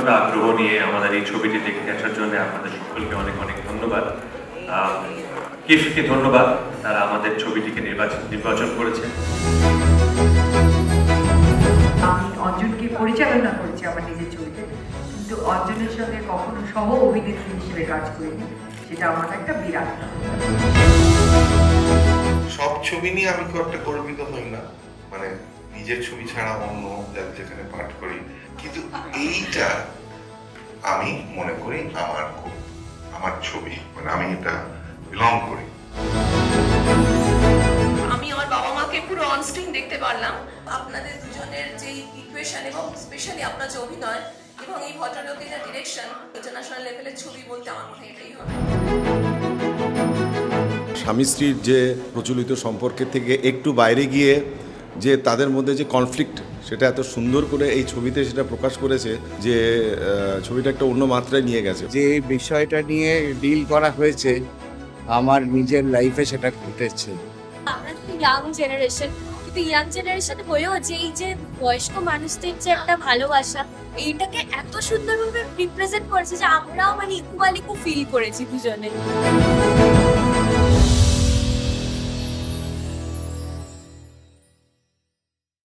এতটা আগ্রহ নিয়ে আমাদের এই ছবিটি দেখতে আসার জন্য আপনাদের সকলকে অনেক অনেক ধন্যবাদ। কিফকে ধন্যবাদ, তারা আমাদের ছবিটিকে নির্বাচন করেছে। আমি অর্জুনকে পরিচালনা করেছি আমার নিজের ছবিতে, কিন্তু অর্জুনের সঙ্গে কখনো সহ অভিনেত্রী হিসেবে কাজ করিনি, সেটা আমার একটা বিরাট। সব ছবি নিয়ে আমি খুব একটা গর্বিত হই না, মানে নিজের ছবি ছাড়া অন্য যেখানে পাঠ করি, কিন্তু এইটা আমি মনে করি আমার ছবি, মানে আমি এটা বিলং করি। আমি আমার বাবা মাকে পুরো অন স্ক্রিন দেখতে পারলাম। আপনাদের দুজনের যে ইকুয়েশন এবং স্পেশালি আপনার যে অভিনয় এবং এই ভদ্রলোকের যে ডিরেকশন, ইন্টারন্যাশনাল লেভেলের ছবি বলতে আমার মনে হয় এটাই হবে। স্বামী স্ত্রীর যে প্রচলিত সম্পর্কের থেকে একটু বাইরে গিয়ে যে তাদের মধ্যে যে কনফ্লিক্ট, সেটা এত সুন্দর করে এই ছবিতে সেটা প্রকাশ করেছে যে ছবিটা একটা অন্য মাত্রায় নিয়ে গেছে। যে বিষয়টা নিয়ে ডিল করা হয়েছে আমার নিজের লাইফে সেটা ঘটেছে। আমরা তো ইয়াং জেনারেশন, কিন্তু ইয়াং জেনারেশন হয়েও যে এই যে বয়স্ক মানুষদের যে একটা ভালোবাসা, এইটাকে এত সুন্দরভাবে রিপ্রেজেন্ট করেছে যে আমরাও মানে ইকুয়ালি ফিল করেছি দুজনে।